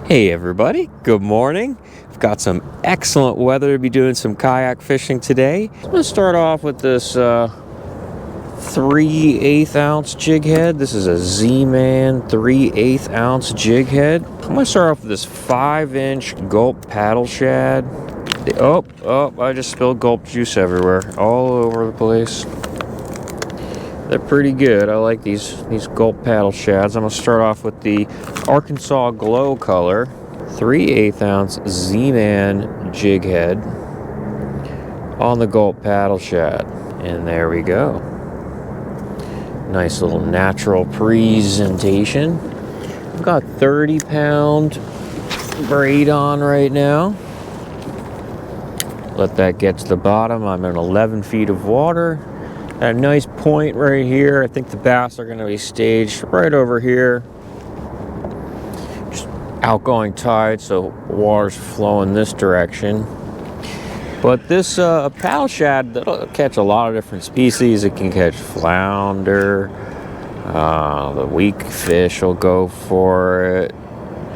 Hey everybody, good morning. We've got some excellent weather to be doing some kayak fishing today. I'm going to start off with this 3/8 ounce jig head. This is a Z-Man 3/8 ounce jig head. I'm going to start off with this 5-inch Gulp Paddleshad. Oh, I just spilled Gulp juice everywhere, all over the place. They're pretty good. I like these Gulp Paddleshads. I'm going to start off with the Arkansas Glow color 3/8 ounce Z-Man jig head on the Gulp Paddleshad. And there we go. Nice little natural presentation. I've got 30-pound braid on right now. Let that get to the bottom. I'm in 11 feet of water. At a nice point right here. I think the bass are going to be staged right over here. Just outgoing tide, so water's flowing this direction. But this Paddleshad, that'll catch a lot of different species. It can catch flounder. The weak fish will go for it.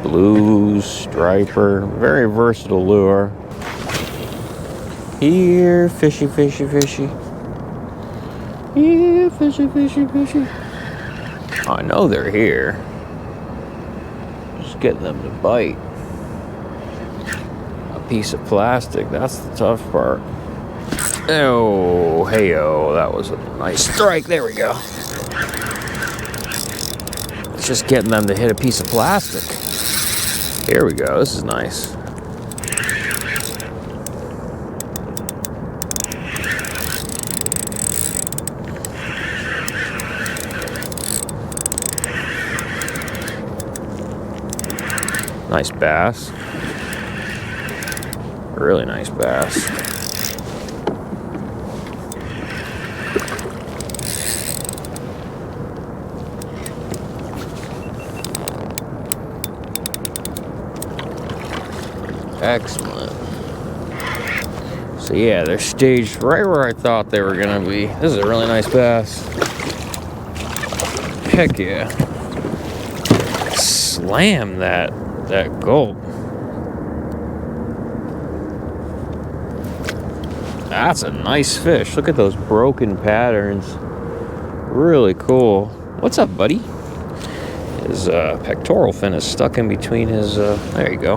Blues, striper. Very versatile lure. Here, fishy, fishy, fishy. Yeah, fishy, fishy, fishy. I know they're here. Just getting them to bite. A piece of plastic, that's the tough part. Oh, hey-oh, that was a nice strike. There we go. It's just getting them to hit a piece of plastic. Here we go, this is nice. Nice bass. Really nice bass. Excellent. So yeah, they're staged right where I thought they were gonna be. This is a really nice bass. Heck yeah. Slam that Gulp. That's a nice fish. Look at those broken patterns. Really cool. What's up, buddy? His pectoral fin is stuck in between his, there you go.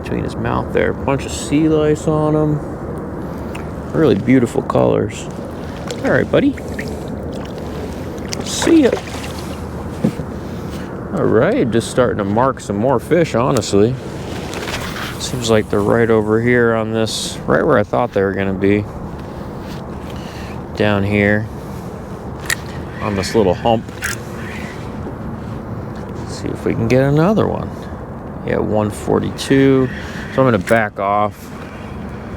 Between his mouth there. A bunch of sea lice on him. Really beautiful colors. All right, buddy. See ya. All right, just starting to mark some more fish, honestly. Seems like they're right over here on this, right where I thought they were gonna be. Down here on this little hump. Let's see if we can get another one. Yeah, 142. So I'm gonna back off.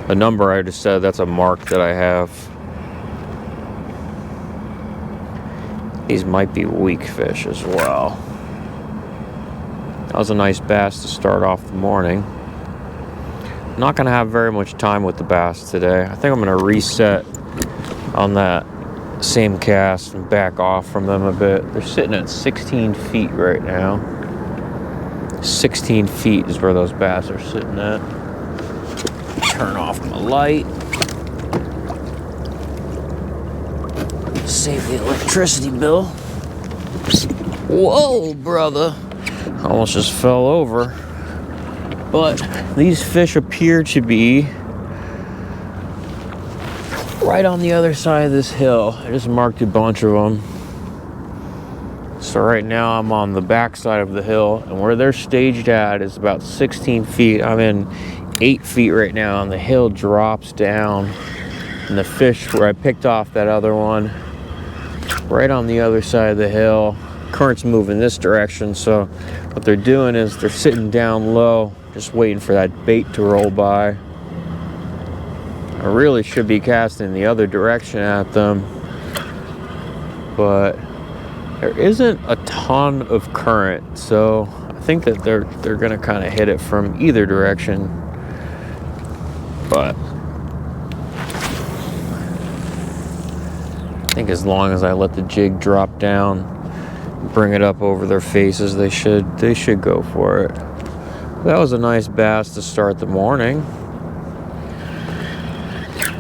The number I just said, that's a mark that I have. These might be weak fish as well. That was a nice bass to start off the morning. Not going to have very much time with the bass today. I think I'm going to reset on that same cast and back off from them a bit. They're sitting at 16 feet right now. 16 feet is where those bass are sitting at. Turn off my light. Save the electricity bill. Whoa, brother. Almost just fell over. But these fish appear to be right on the other side of this hill. I just marked a bunch of them. So right now I'm on the back side of the hill, and where they're staged at is about 16 feet. I'm in 8 feet right now, and the hill drops down. And the fish where I picked off that other one, right on the other side of the hill. Current's moving this direction, so what they're doing is they're sitting down low, just waiting for that bait to roll by. I really should be casting the other direction at them, but there isn't a ton of current, so I think that they're gonna kind of hit it from either direction. But I think as long as I let the jig drop down bring it up over their faces, they should go for it. That was a nice bass to start the morning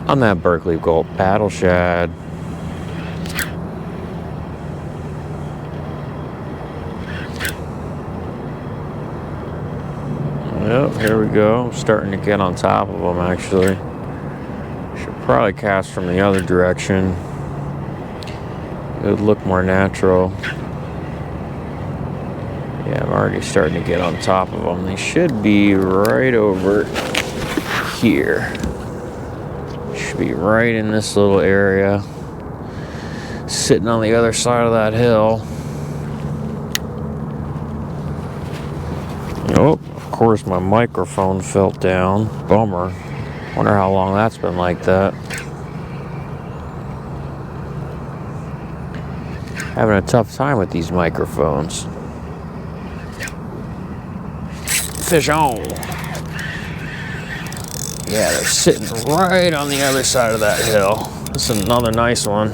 on that Berkley Gulp Paddleshad. Yep, here we go. I'm starting to get on top of them, actually. Should probably cast from the other direction. It would look more natural. Yeah, I'm already starting to get on top of them. They should be right over here. Should be right in this little area. Sitting on the other side of that hill. Oh, of course my microphone fell down. Bummer. Wonder how long that's been like that. Having a tough time with these microphones. Fish on. Yeah, they're sitting right on the other side of that hill. This is another nice one.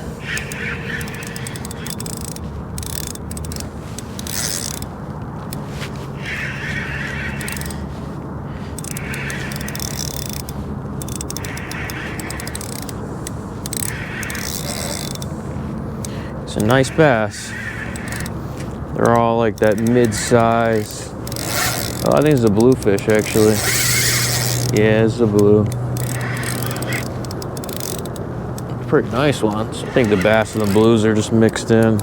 It's a nice bass. They're all like that mid-size. Oh, I think it's a bluefish, actually. Yeah, it's a blue. Pretty nice ones. I think the bass and the blues are just mixed in.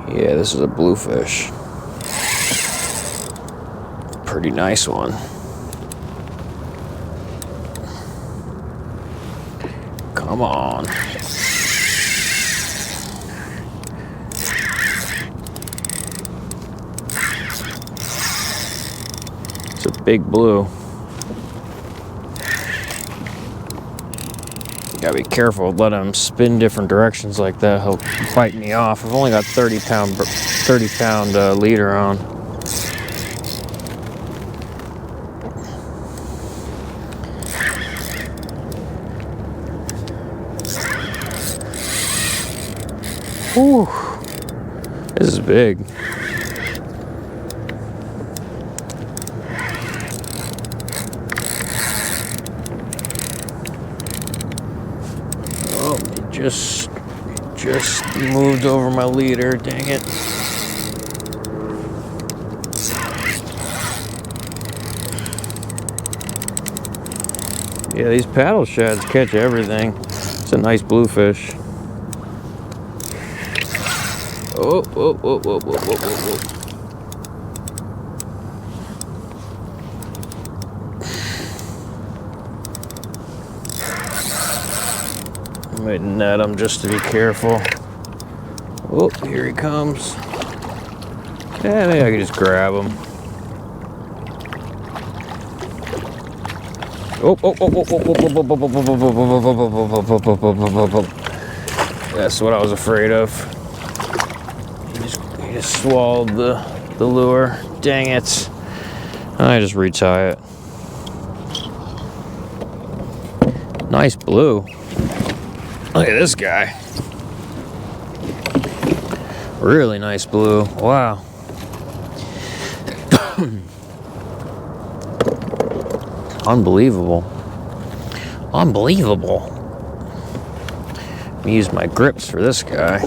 Yeah, this is a bluefish. Pretty nice one. Come on. It's a big blue. You gotta be careful, let him spin different directions like that. He'll bite me off. I've only got 30 pound leader on. Whew. This is big. Oh, he just moved over my leader, dang it. Yeah, these Paddleshads catch everything. It's a nice bluefish. Oh, oh, oh, oh, oh, oh, oh, oh. I might net him just to be careful. Oh, here he comes. Yeah, maybe I can just grab him. Oh, oh, oh, oh, oh, oh, oh, oh. That's what I was afraid of. He just swallowed the lure. Dang it. I just retie it. Nice blue. Look at this guy. Really nice blue. Wow. Unbelievable. Unbelievable. Let me use my grips for this guy,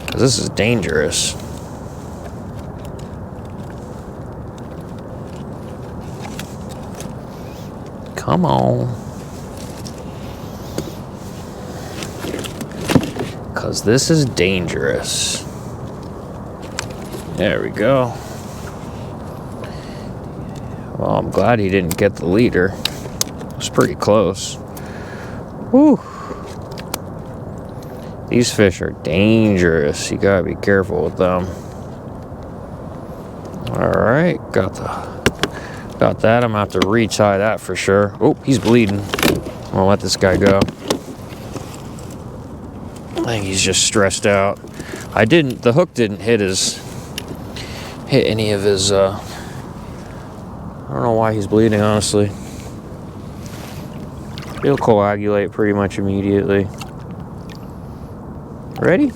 because this is dangerous. Come on. Because this is dangerous. There we go. Well, I'm glad he didn't get the leader. It was pretty close. Whew. These fish are dangerous. You gotta be careful with them. Alright, got that. I'm gonna have to retie that for sure. Oh, he's bleeding. I'm gonna let this guy go. I think he's just stressed out. The hook didn't hit any of his, I don't know why he's bleeding, honestly. He'll coagulate pretty much immediately. Ready?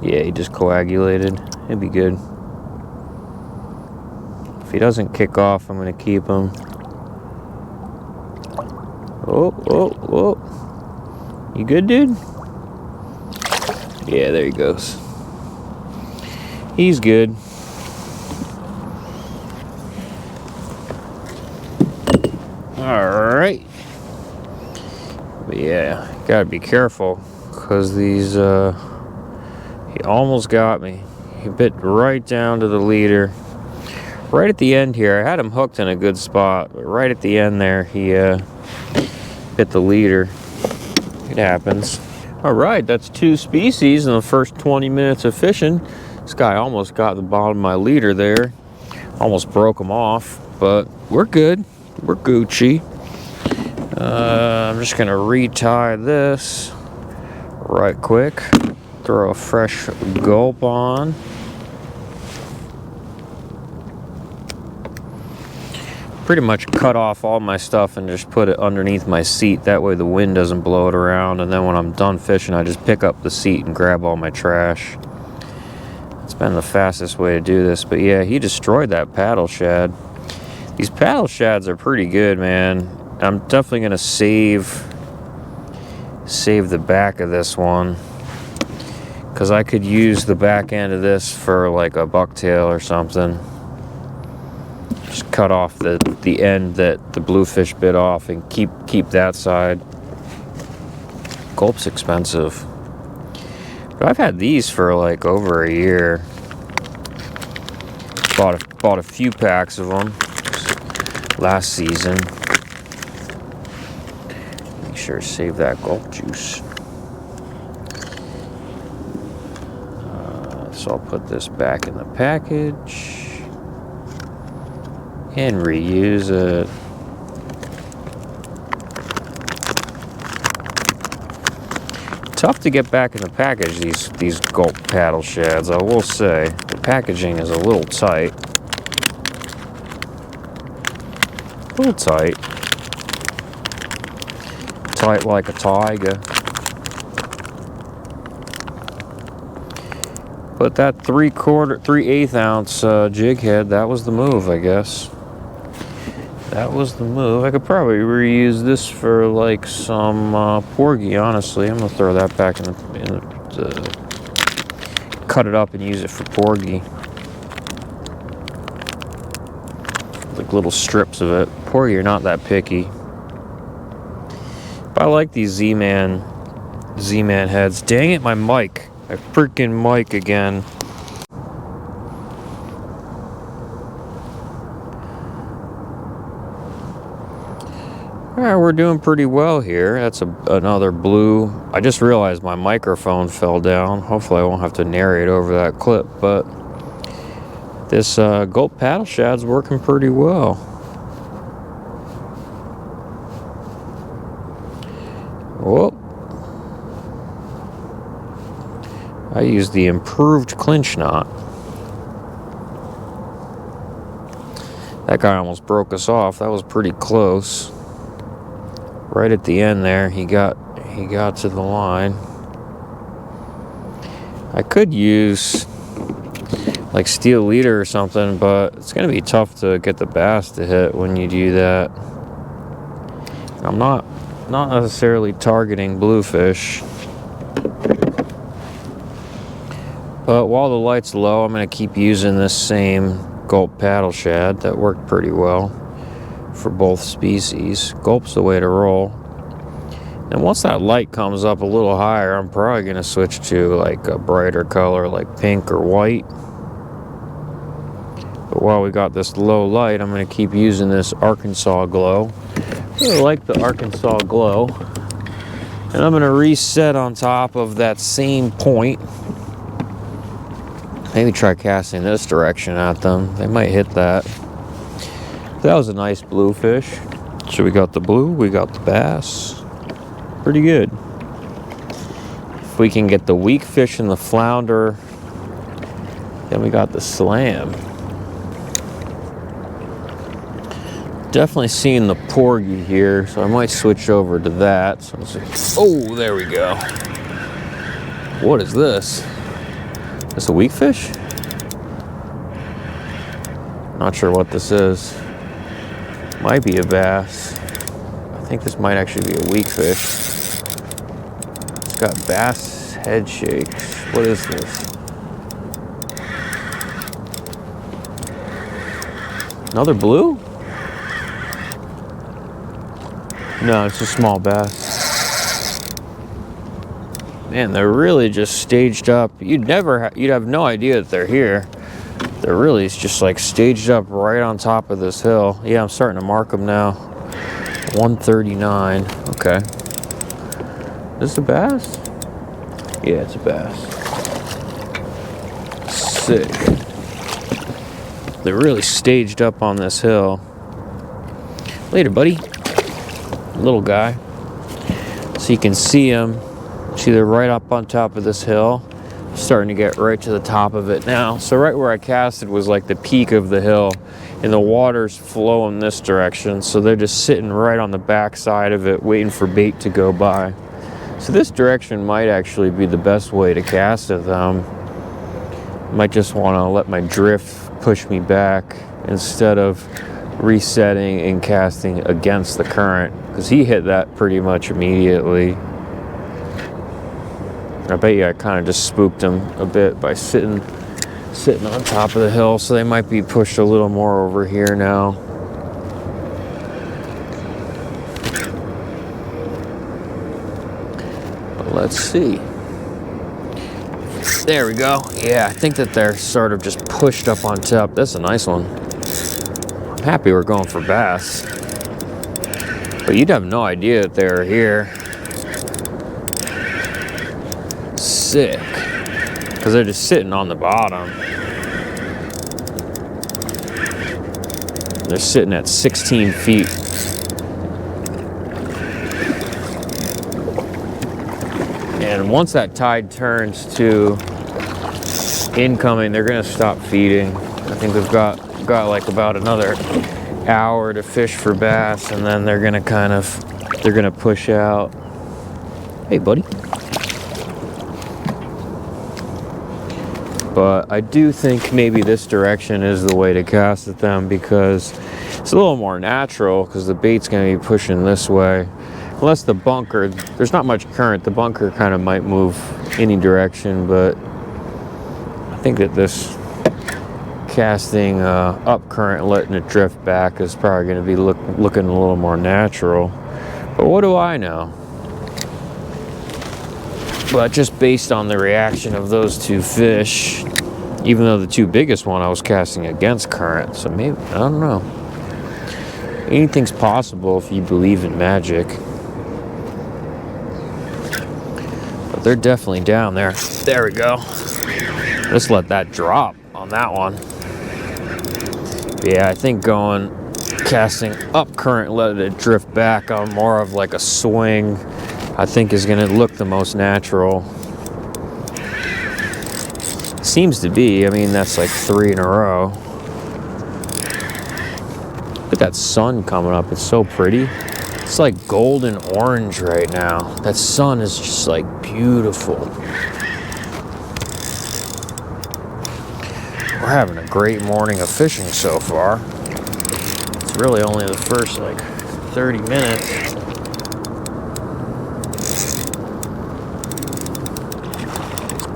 Yeah, he just coagulated. It'd be good. If he doesn't kick off, I'm gonna keep him. Oh, oh, oh. You good, dude? Yeah, there he goes. He's good. Alright. But yeah, gotta be careful, because these, he almost got me. He bit right down to the leader. Right at the end here, I had him hooked in a good spot, but right at the end there, he hit the leader. It happens. Alright, that's 2 species in the first 20 minutes of fishing. This guy almost got the bottom of my leader there. Almost broke him off, but we're good. We're Gucci. I'm just gonna retie this right quick. Throw a fresh gulp on. Pretty much cut off all my stuff and just put it underneath my seat. That way the wind doesn't blow it around. And then when I'm done fishing, I just pick up the seat and grab all my trash. It's been the fastest way to do this. But yeah, he destroyed that paddle shad. These paddle shads are pretty good, man. I'm definitely gonna save the back of this one, because I could use the back end of this for like a bucktail or something. Just cut off the end that the bluefish bit off and keep that side. Gulp's expensive, but I've had these for like over a year. Bought a few packs of them last season. Make sure to save that gulp juice. So I'll put this back in the package and reuse it. Tough to get back in the package, these Gulp paddle shads, I will say. The packaging is a little tight. A little tight. Tight like a tiger. But that 3/8 ounce jig head, that was the move, I guess. That was the move. I could probably reuse this for like some porgy, honestly. I'm gonna throw that back in the cut it up and use it for porgy. Like little strips of it. Porgy are not that picky. But I like these Z-Man heads. Dang it, my mic. My freaking mic again. Alright, we're doing pretty well here. That's another blue. I just realized my microphone fell down. Hopefully I won't have to narrate over that clip, but this Gulp paddle shad's working pretty well. Whoa. I used the improved clinch knot. That guy almost broke us off. That was pretty close. Right at the end there, he got to the line. I could use like steel leader or something, but it's gonna be tough to get the bass to hit when you do that. I'm not necessarily targeting bluefish. But while the light's low, I'm going to keep using this same Gulp paddle shad. That worked pretty well for both species. Gulp's the way to roll. And once that light comes up a little higher, I'm probably going to switch to like a brighter color like pink or white. But while we got this low light, I'm going to keep using this Arkansas glow. I really like the Arkansas glow. And I'm going to reset on top of that same point. Maybe try casting this direction at them. They might hit that. That was a nice bluefish. So we got the blue, we got the bass. Pretty good. If we can get the weak fish and the flounder, then we got the slam. Definitely seeing the porgy here, so I might switch over to that. So oh, there we go. What is this? Is this a weak fish? Not sure what this is. Might be a bass. I think this might actually be a weak fish. It's got bass head shakes. What is this? Another blue? No, it's a small bass. Man, they're really just staged up. You'd have no idea that they're here. They're really just like staged up right on top of this hill. Yeah, I'm starting to mark them now. 139. Okay. Is this a bass? Yeah, it's a bass. Sick. They're really staged up on this hill. Later, buddy. Little guy. So you can see them. See, they're right up on top of this hill. Starting to get right to the top of it now. So right where I casted was like the peak of the hill, and the water's flowing this direction. So they're just sitting right on the back side of it, waiting for bait to go by. So this direction might actually be the best way to cast at them. Might just want to let my drift push me back instead of resetting and casting against the current, because he hit that pretty much immediately. I bet you I kind of just spooked him a bit by sitting on top of the hill, so they might be pushed a little more over here now. But let's see. There we go. Yeah, I think that they're sort of just pushed up on top. That's a nice one. I'm happy we're going for bass. But you'd have no idea that they were here. Sick. Because they're just sitting on the bottom. They're sitting at 16 feet. And once that tide turns to incoming, they're going to stop feeding. I think we've got like about another hour to fish for bass, and then they're going to push out. Hey, buddy. But I do think maybe this direction is the way to cast at them, because it's a little more natural, because the bait's going to be pushing this way. Unless the bunker, there's not much current, the bunker kind of might move any direction, but I think that this casting up current and letting it drift back is probably going to be looking a little more natural. But what do I know? But just based on the reaction of those two fish, even though the two biggest one I was casting against current, so maybe, I don't know. Anything's possible if you believe in magic. But they're definitely down there. There we go. Just let that drop on that one. Yeah, I think casting up current, letting it drift back on more of like a swing, I think is going to look the most natural. Seems to be. I mean, that's like 3 in a row. Look at that sun coming up. It's so pretty. It's like golden orange right now. That sun is just like beautiful. We're having a great morning of fishing so far. It's really only the first like 30 minutes.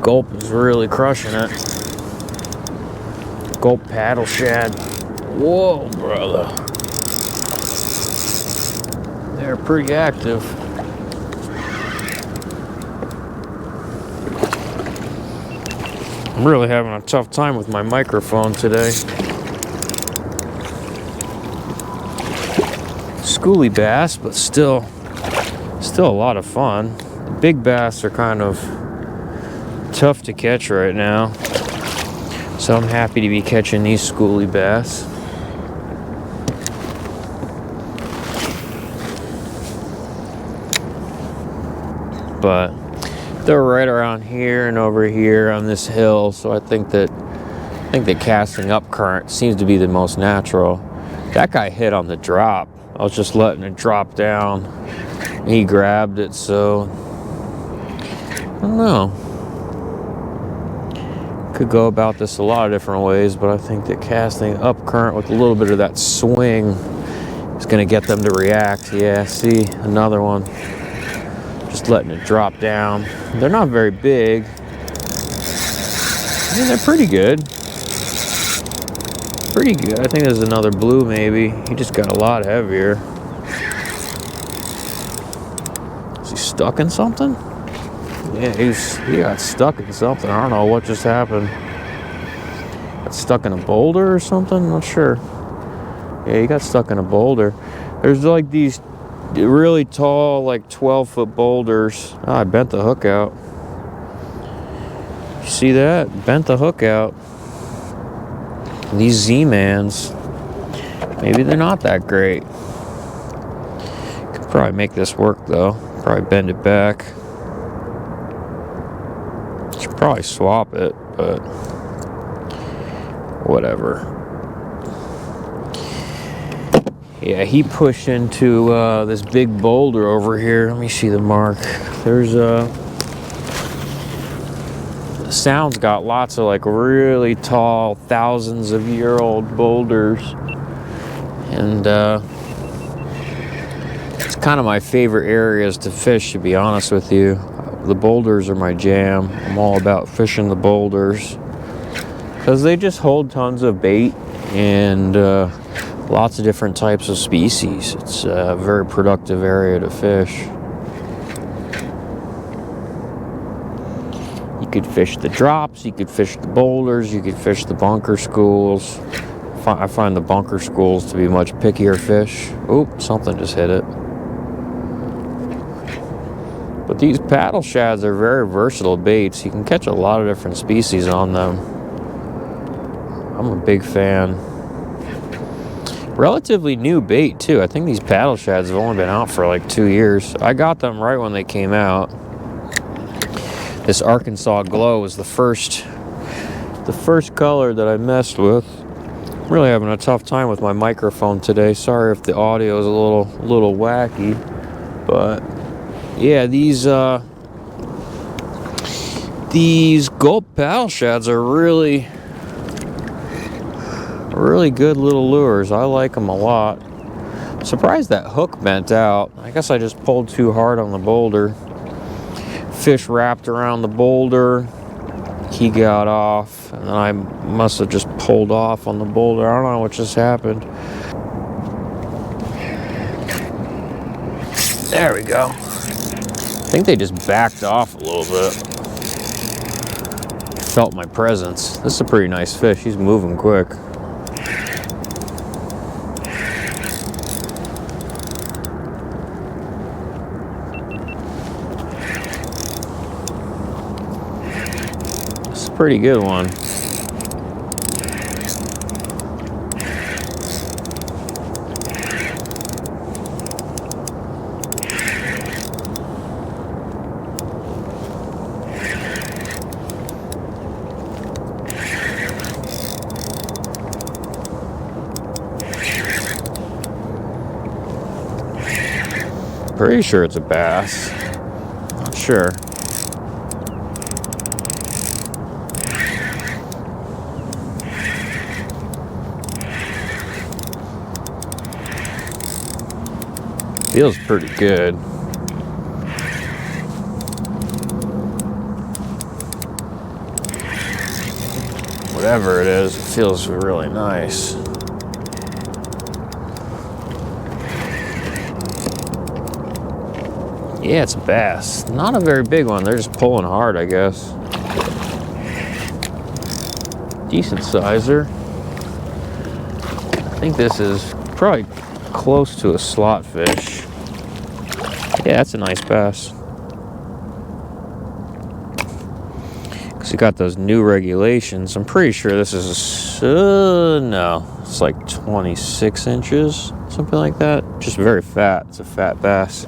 Gulp is really crushing it. Gulp Paddleshad. Whoa, brother. They're pretty active. I'm really having a tough time with my microphone today. Schoolie bass, but still a lot of fun. The big bass are kind of tough to catch right now, so I'm happy to be catching these schoolie bass. But they're right around here and over here on this hill, so I think that casting up current seems to be the most natural. That guy hit on the drop. I was just letting it drop down. He grabbed it, so I don't know. Could go about this a lot of different ways, but I think that casting up current with a little bit of that swing is going to get them to react. Yeah, see, another one. Just letting it drop down. They're not very big. I mean, they're pretty good. Pretty good. I think there's another blue maybe. He just got a lot heavier. Is he stuck in something? Yeah, he got stuck in something. I don't know what just happened. Got stuck in a boulder or something? I'm not sure. Yeah, he got stuck in a boulder. There's like these really tall, like 12-foot boulders. Oh, I bent the hook out. You see that? Bent the hook out. These Z-Mans, maybe they're not that great. Could probably make this work though. Probably bend it back. Should probably swap it, but whatever. Yeah, he pushed into this big boulder over here. Let me see the mark. There's the Sound's got lots of like really tall, thousands of year old boulders, and it's kind of my favorite areas to fish, to be honest with you. The boulders are my jam. I'm all about fishing the boulders because they just hold tons of bait and lots of different types of species. It's a very productive area to fish. You could fish the drops, you could fish the boulders, you could fish the bunker schools. I find the bunker schools to be much pickier fish. Oop, something just hit it. But these paddle shads are very versatile baits. You can catch a lot of different species on them. I'm a big fan. Relatively new bait too. I think these paddle shads have only been out for like 2 years. I got them right when they came out. This Arkansas Glow was the first color that I messed with. I'm really having a tough time with my microphone today. Sorry if the audio is a little wacky, but yeah, these Gulp paddle shads are really good little lures. I like them a lot. I'm surprised that hook bent out. I guess I just pulled too hard on the boulder. Fish wrapped around the boulder. He got off, and then I must have just pulled off on the boulder. I don't know what just happened. There we go. I think they just backed off a little bit. Felt my presence. This is a pretty nice fish. He's moving quick. Pretty good one. Pretty sure it's a bass. Not sure. Feels pretty good. Whatever it is, it feels really nice. Yeah, it's a bass. Not a very big one. They're just pulling hard, I guess. Decent sizer. I think this is probably close to a slot fish. Yeah, that's a nice bass. Because you got those new regulations. I'm pretty sure this is no, it's like 26 inches, something like that. Just very fat. It's a fat bass.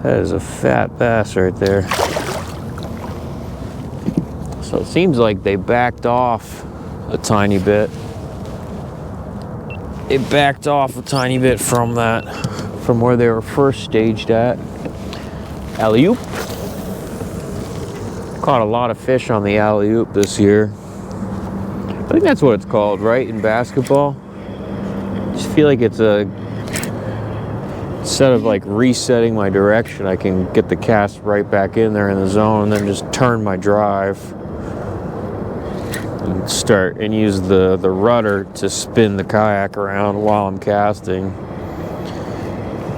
That is a fat bass right there. So it seems like they backed off a tiny bit. It backed off a tiny bit from where they were first staged at. Alley-oop. Caught a lot of fish on the alley-oop this year. I think that's what it's called, right, in basketball? I just feel like it's instead of like resetting my direction, I can get the cast right back in there in the zone and then just turn my drive and start and use the rudder to spin the kayak around while I'm casting.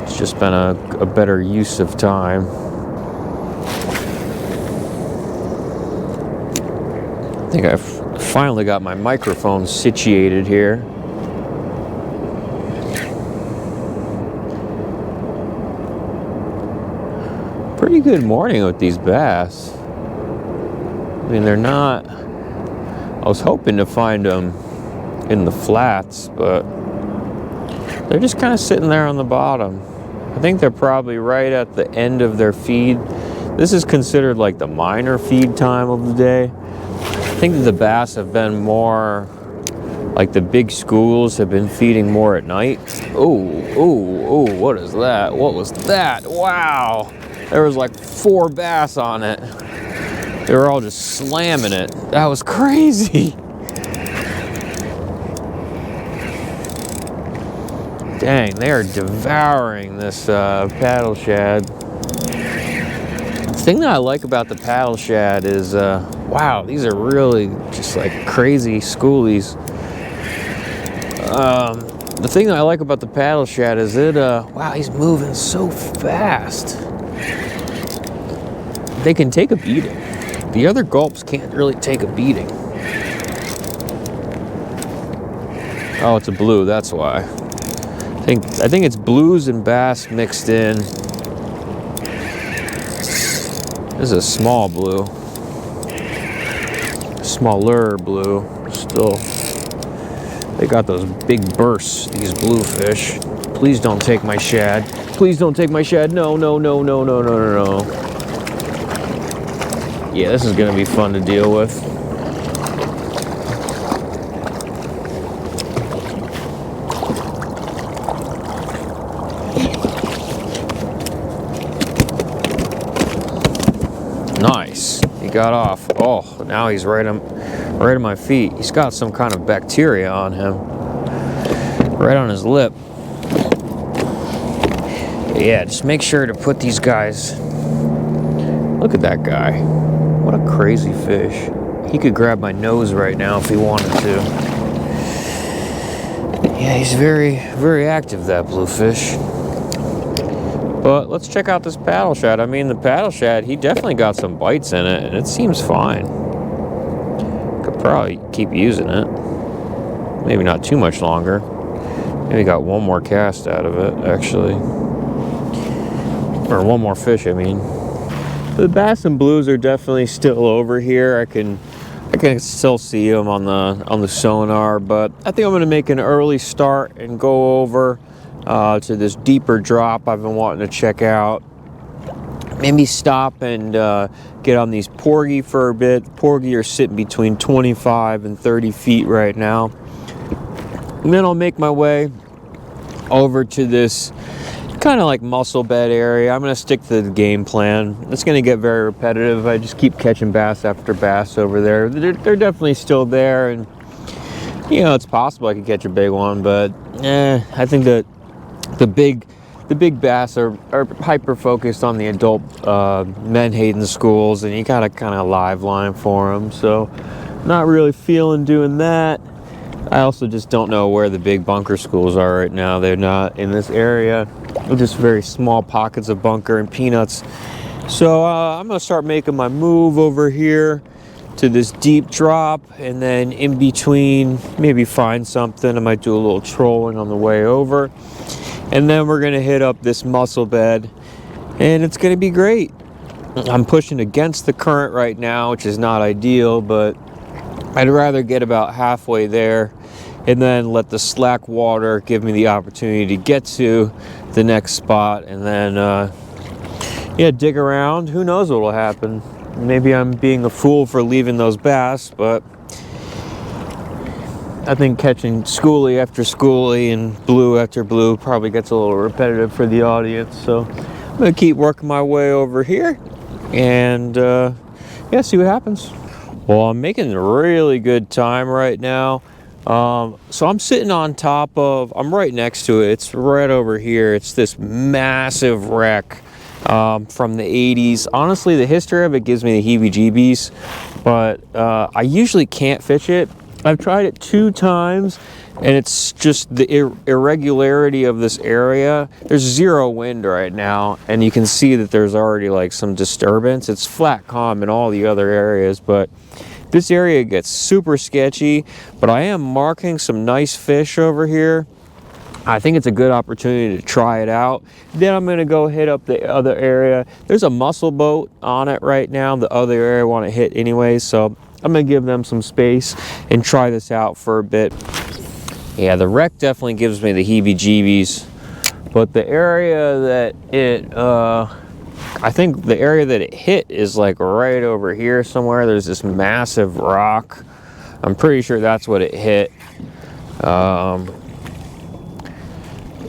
It's just been a better use of time. I think I've finally got my microphone situated here. Pretty good morning with these bass. I mean, they're not... I was hoping to find them in the flats, but they're just kind of sitting there on the bottom. I think they're probably right at the end of their feed. This is considered like the minor feed time of the day. I think that the bass have been more, like the big schools have been feeding more at night. Oh, what is that? What was that? Wow. There was like 4 bass on it. They were all just slamming it. That was crazy. Dang, they are devouring this paddle shad. The thing that I like about the paddle shad is, wow, these are really just like crazy schoolies. The thing that I like about the paddle shad is wow, he's moving so fast. They can take a beating. The other gulps can't really take a beating. Oh, it's a blue, that's why. I think it's blues and bass mixed in. This is a small blue. Smaller blue, still. They got those big bursts, these bluefish. Please don't take my shad. Please don't take my shad. No. Yeah, this is gonna be fun to deal with. Nice, he got off. Oh, now he's right at my feet. He's got some kind of bacteria on him, right on his lip. Yeah, just make sure to put these guys. Look at that guy. What a crazy fish. He could grab my nose right now if he wanted to. Yeah, he's very, very active, that bluefish. But let's check out this paddle shad. I mean, the paddle shad, he definitely got some bites in it, and it seems fine. Could probably keep using it. Maybe not too much longer. Maybe got one more cast out of it, actually. Or one more fish, I mean. The bass and blues are definitely still over here. I can still see them on the sonar, but I think I'm going to make an early start and go over to this deeper drop I've been wanting to check out. Maybe stop and get on these porgy for a bit. The porgy are sitting between 25 and 30 feet right now. And then I'll make my way over to this kind of like mussel bed area. I'm going to stick to the game plan. It's going to get very repetitive. I just keep catching bass after bass over there. They're definitely still there, and you know, it's possible I could catch a big one, but I think that the big bass are hyper focused on the adult menhaden schools, and you gotta kind of live line for them. So not really feeling doing that. I also just don't know where the big bunker schools are right now. They're not in this area. They're just very small pockets of bunker and peanuts. So I'm gonna start making my move over here to this deep drop, and then in between maybe find something. I might do a little trolling on the way over, and then we're gonna hit up this mussel bed, and it's gonna be great. I'm pushing against the current right now, which is not ideal, but I'd rather get about halfway there and then let the slack water give me the opportunity to get to the next spot, and then yeah, dig around. Who knows what will happen? Maybe I'm being a fool for leaving those bass, but I think catching schoolie after schoolie and blue after blue probably gets a little repetitive for the audience. So I'm gonna keep working my way over here and yeah, see what happens. Well, I'm making really good time right now. So I'm sitting on top of, I'm right next to it. It's right over here. It's this massive wreck from the 80s. Honestly, the history of it gives me the heebie-jeebies, but I usually can't fish it. I've tried it 2 times, and it's just the irregularity of this area. There's 0 wind right now, and you can see that there's already like some disturbance. It's flat calm in all the other areas, but this area gets super sketchy. But I am marking some nice fish over here. I think it's a good opportunity to try it out. Then I'm gonna go hit up the other area. There's a mussel boat on it right now, the other area I want to hit anyway, so I'm gonna give them some space and try this out for a bit. Yeah, the wreck definitely gives me the heebie-jeebies, but the area that it, I think the area that it hit is like right over here somewhere. There's this massive rock. I'm pretty sure that's what it hit.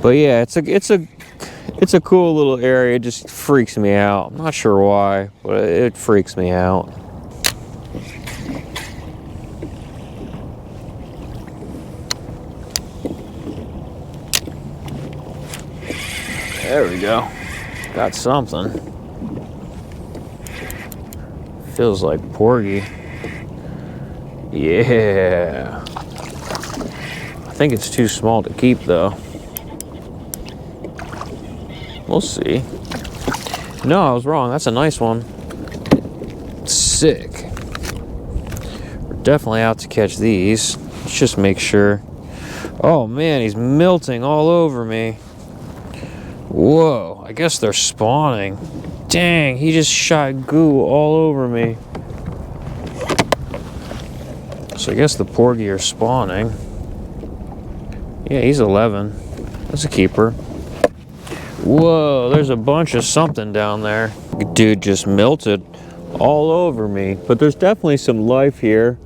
But yeah, it's a cool little area. It just freaks me out. I'm not sure why, but it freaks me out. There we go. Got something. Feels like porgy. Yeah. I think it's too small to keep though. We'll see. No, I was wrong. That's a nice one. Sick. We're definitely out to catch these. Let's just make sure. Oh man, he's milting all over me. Whoa, I guess they're spawning. Dang, he just shot goo all over me. So I guess the porgy are spawning. Yeah, he's 11. That's a keeper. Whoa, there's a bunch of something down there. Dude just melted all over me. But there's definitely some life here.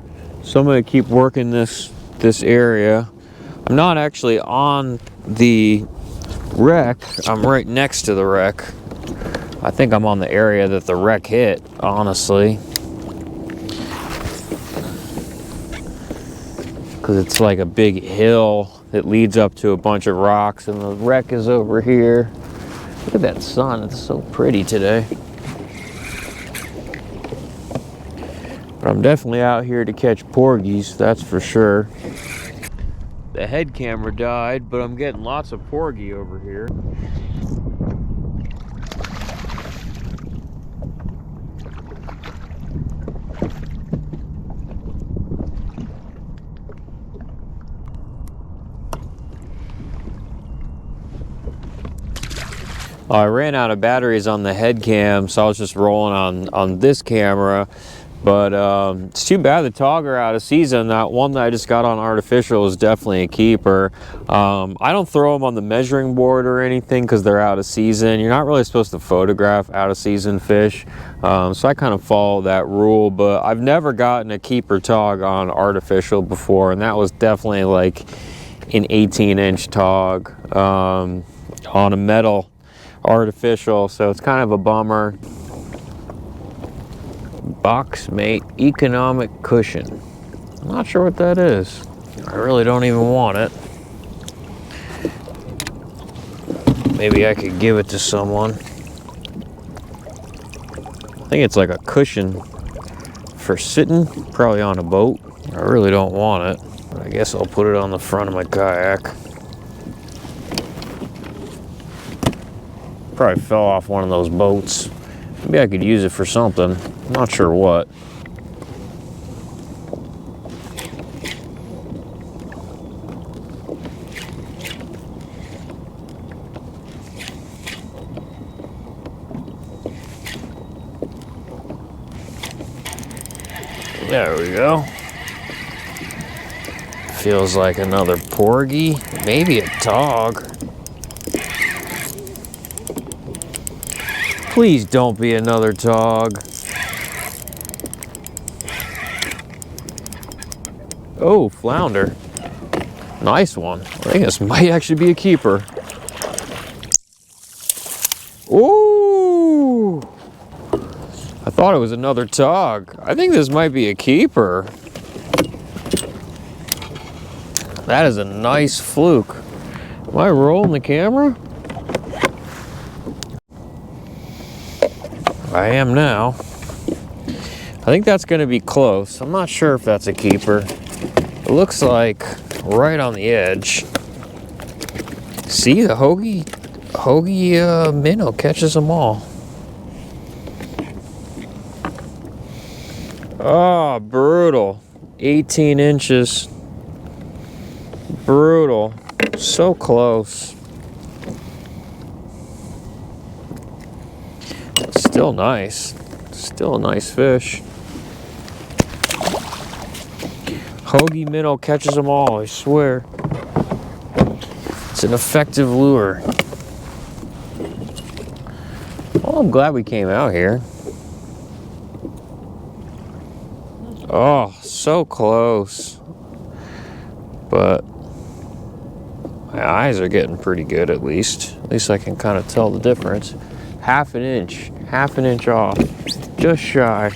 So I'm gonna keep working this area. I'm not actually on the wreck. I'm right next to the wreck. I think I'm on the area that the wreck hit, honestly. Because it's like a big hill that leads up to a bunch of rocks, and the wreck is over here. Look at that sun, it's so pretty today. But I'm definitely out here to catch porgies, that's for sure. The head camera died, but I'm getting lots of porgy over here. I ran out of batteries on the head cam, so I was just rolling on this camera. But it's too bad the tog are out of season. That one that I just got on artificial is definitely a keeper. I don't throw them on the measuring board or anything because they're out of season. You're not really supposed to photograph out of season fish. So I kind of follow that rule, but I've never gotten a keeper tog on artificial before, and that was definitely like an 18-inch tog on a metal artificial, so it's kind of a bummer. Boxmate economic cushion. I'm not sure what that is. I really don't even want it. Maybe I could give it to someone. I think it's like a cushion for sitting, probably on a boat. I really don't want it. I guess I'll put it on the front of my kayak. Probably fell off one of those boats. Maybe I could use it for something. I'm not sure what. There we go. Feels like another porgy, maybe a tog. Please don't be another tog. Oh, flounder. Nice one. I think this might actually be a keeper. Ooh! I thought it was another tug. I think this might be a keeper. That is a nice fluke. Am I rolling the camera? I am now. I think that's going to be close. I'm not sure if that's a keeper. It looks like right on the edge. See, the hoagie minnow catches them all. Oh, brutal. 18 inches. Brutal. So close. Still nice. Still a nice fish. Hoagie minnow catches them all, I swear. It's an effective lure. Well, I'm glad we came out here. Oh, so close. But my eyes are getting pretty good at least. At least I can kind of tell the difference. Half an inch off. Just shy.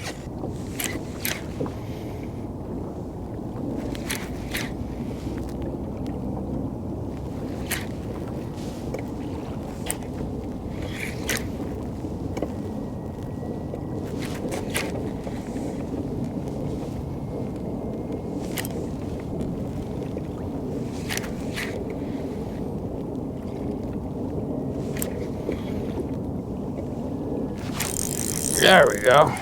There we go.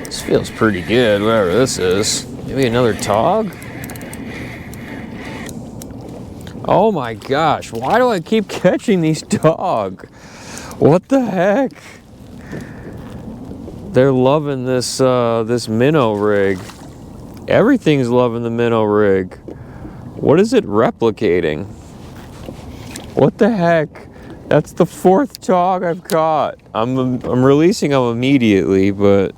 This feels pretty good, whatever this is. Maybe another tog? Oh my gosh, why do I keep catching these tog? What the heck? They're loving this this minnow rig. Everything's loving the minnow rig. What is it replicating? What the heck? That's the 4th tog I've caught. I'm releasing them immediately, but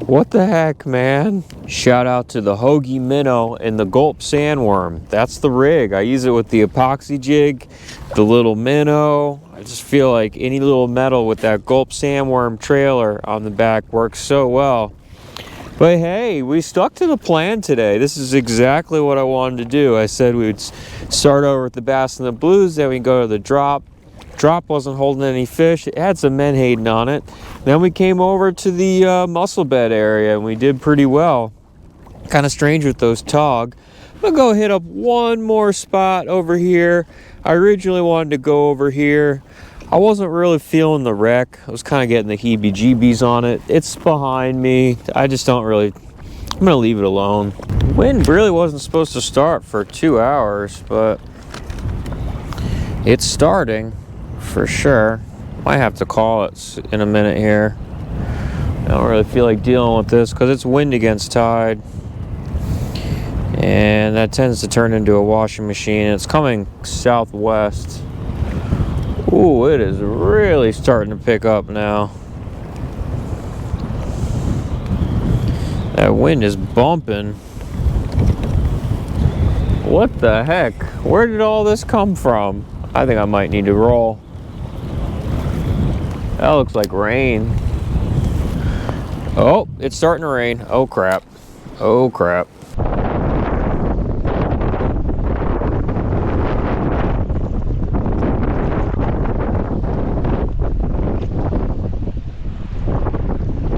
what the heck, man? Shout out to the hoagie minnow and the gulp sandworm. That's the rig. I use it with the epoxy jig, the little minnow. I just feel like any little metal with that gulp sandworm trailer on the back works so well. But hey, we stuck to the plan today. This is exactly what I wanted to do. I said we'd start over with the bass and the blues, then we go to the drop. Drop wasn't holding any fish. It had some menhaden on it. Then we came over to the mussel bed area and we did pretty well. Kind of strange with those tog. We'll go hit up one more spot over here. I originally wanted to go over here. I wasn't really feeling the wreck. I was kind of getting the heebie-jeebies on it. It's behind me. I just don't really... I'm going to leave it alone. Wind really wasn't supposed to start for 2 hours, but it's starting for sure. Might have to call it in a minute here. I don't really feel like dealing with this because it's wind against tide. And that tends to turn into a washing machine. It's coming southwest. Ooh, it is really starting to pick up now. That wind is bumping. What the heck? Where did all this come from? I think I might need to roll. That looks like rain. Oh, it's starting to rain. Oh crap. Oh crap.